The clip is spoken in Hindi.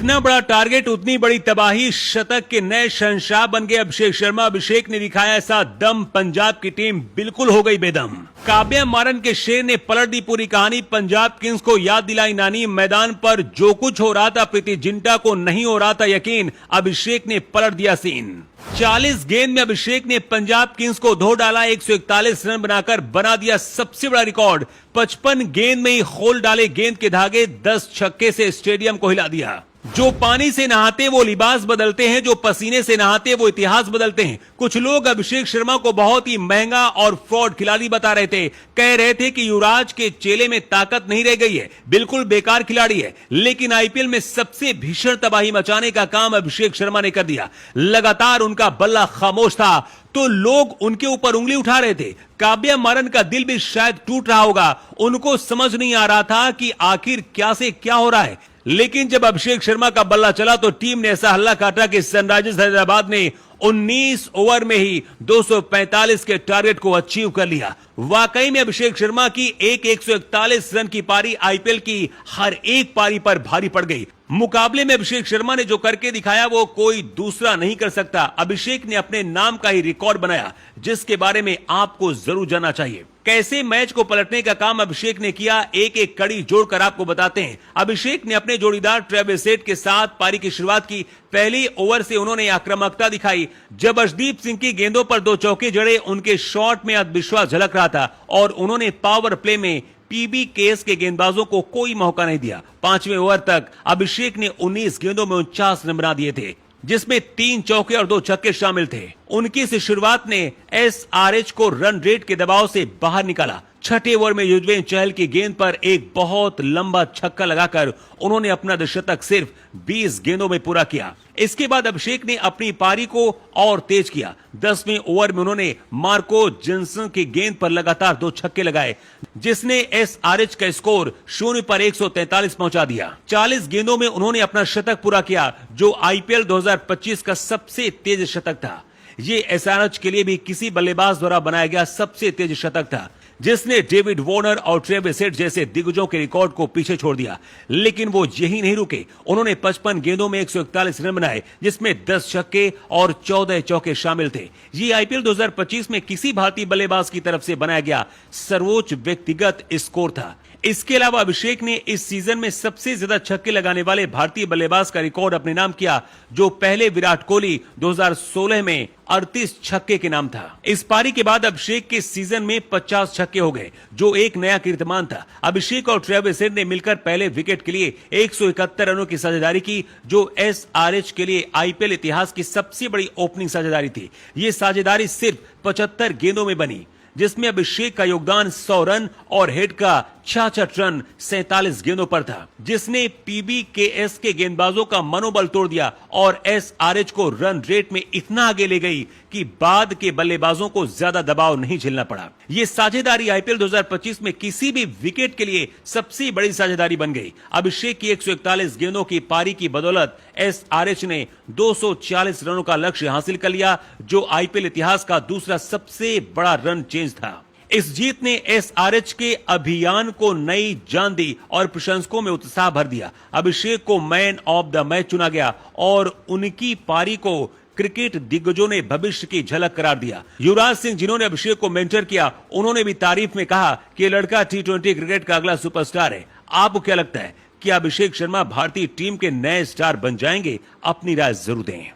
जितना बड़ा टारगेट उतनी बड़ी तबाही। शतक के नए शहंशाह बन गए अभिषेक शर्मा। अभिषेक ने दिखाया ऐसा दम, पंजाब की टीम बिल्कुल हो गई बेदम। काव्या मारन के शेर ने पलट दी पूरी कहानी। पंजाब किंग्स को याद दिलाई नानी। मैदान पर जो कुछ हो रहा था प्रीति जिंटा को नहीं हो रहा था यकीन। अभिषेक ने पलट दिया सीन। 40 गेंद में अभिषेक ने पंजाब किंग्स को धो डाला। 141 रन बनाकर बना दिया सबसे बड़ा रिकॉर्ड। 55 गेंद में ही खोल डाले गेंद के धागे। 10 छक्के से स्टेडियम को हिला दिया। जो पानी से नहाते वो लिबास बदलते हैं, जो पसीने से नहाते वो इतिहास बदलते हैं। कुछ लोग अभिषेक शर्मा को बहुत ही महंगा और फ्रॉड खिलाड़ी बता रहे थे। कह रहे थे कि युवराज के चेले में ताकत नहीं रह गई है, बिल्कुल बेकार खिलाड़ी है। लेकिन आईपीएल में सबसे भीषण तबाही मचाने का काम अभिषेक शर्मा ने कर दिया। लगातार उनका बल्ला खामोश था तो लोग उनके ऊपर उंगली उठा रहे थे। काव्या मारन का दिल भी शायद टूट रहा होगा। उनको समझ नहीं आ रहा था कि आखिर क्या से क्या हो रहा है। लेकिन जब अभिषेक शर्मा का बल्ला चला तो टीम ने ऐसा हल्ला काटा कि सनराइजर्स हैदराबाद ने 19 ओवर में ही 245 के टारगेट को अचीव कर लिया। वाकई में अभिषेक शर्मा की 141 रन की पारी आईपीएल की हर एक पारी पर भारी पड़ गई। मुकाबले में अभिषेक शर्मा ने जो करके दिखाया वो कोई दूसरा नहीं कर सकता। अभिषेक ने अपने नाम का ही रिकॉर्ड बनाया जिसके बारे में आपको जरूर जानना चाहिए। कैसे मैच को पलटने का काम अभिषेक ने किया, एक एक कड़ी जोड़कर आपको बताते हैं। अभिषेक ने अपने जोड़ीदार ट्रेविस हेड के साथ पारी की शुरुआत की। पहली ओवर से उन्होंने आक्रामकता दिखाई। जब अर्शदीप सिंह की गेंदों पर 2 चौके जड़े, उनके शॉट में आत्मविश्वास झलक रहा था और उन्होंने पावर प्ले में पीबीकेएस के गेंदबाजों को कोई मौका नहीं दिया। 5वें ओवर तक अभिषेक ने 19 गेंदों में 49 रन बना दिए थे, जिसमें 3 चौके और 2 छक्के शामिल थे। उनकी इस शुरुआत ने एसआरएच को रन रेट के दबाव से बाहर निकाला। 6ठे ओवर में युजवेंद्र चहल की गेंद पर एक बहुत लंबा छक्का लगाकर उन्होंने अपना शतक सिर्फ 20 गेंदों में पूरा किया। इसके बाद अभिषेक ने अपनी पारी को और तेज किया। 10वें ओवर में उन्होंने मार्को जिन्सन की गेंद पर लगातार 2 छक्के लगाए, जिसने एसआरएच का स्कोर 0 पर 143 पहुंचा दिया। 40 गेंदों में उन्होंने अपना शतक पूरा किया, जो आईपीएल 2025 का सबसे तेज शतक था। ये एसआरएच के लिए भी किसी बल्लेबाज द्वारा बनाया गया सबसे तेज शतक था, जिसने डेविड वार्नर और ट्रेविस हेड जैसे दिग्गजों के रिकॉर्ड को पीछे छोड़ दिया। लेकिन वो यही नहीं रुके। उन्होंने 55 गेंदों में 141 रन बनाए, जिसमें 10 छक्के और 14 चौके शामिल थे। ये आईपीएल 2025 में किसी भारतीय बल्लेबाज की तरफ से बनाया गया सर्वोच्च व्यक्तिगत स्कोर था। इसके अलावा अभिषेक ने इस सीजन में सबसे ज्यादा छक्के लगाने वाले भारतीय बल्लेबाज का रिकॉर्ड अपने नाम किया, जो पहले विराट कोहली 2016 में 38 छक्के के नाम था। इस पारी के बाद अभिषेक के सीजन में 50 छक्के हो गए, जो एक नया कीर्तिमान था। अभिषेक और ट्रेविस हेड ने मिलकर पहले विकेट के लिए 171 रनों की साझेदारी की, जो एसआरएच के लिए आईपीएल इतिहास की सबसे बड़ी ओपनिंग साझेदारी थी। ये साझेदारी सिर्फ 75 गेंदों में बनी, जिसमें अभिषेक का योगदान 100 रन और हेड का 66 रन 47 गेंदों पर था, जिसने पीबीकेएस के गेंदबाजों का मनोबल तोड़ दिया और एसआरएच को रन रेट में इतना आगे ले गई कि बाद के बल्लेबाजों को ज्यादा दबाव नहीं झेलना पड़ा। ये साझेदारी आईपीएल 2025 में किसी भी विकेट के लिए सबसे बड़ी साझेदारी बन गई। अभिषेक की 141 गेंदों की पारी की बदौलत एसआरएच ने 240 रनों का लक्ष्य हासिल कर लिया, जो आईपीएल इतिहास का दूसरा सबसे बड़ा रन चेंज था। इस जीत ने एसआरएच के अभियान को नई जान दी और प्रशंसकों में उत्साह भर दिया। अभिषेक को मैन ऑफ द मैच चुना गया और उनकी पारी को क्रिकेट दिग्गजों ने भविष्य की झलक करार दिया। युवराज सिंह, जिन्होंने अभिषेक को मेंटर किया, उन्होंने भी तारीफ में कहा कि ये लड़का टी20 क्रिकेट का अगला सुपरस्टार है। आपको क्या लगता है कि अभिषेक शर्मा भारतीय टीम के नए स्टार बन जाएंगे? अपनी राय जरूर दें।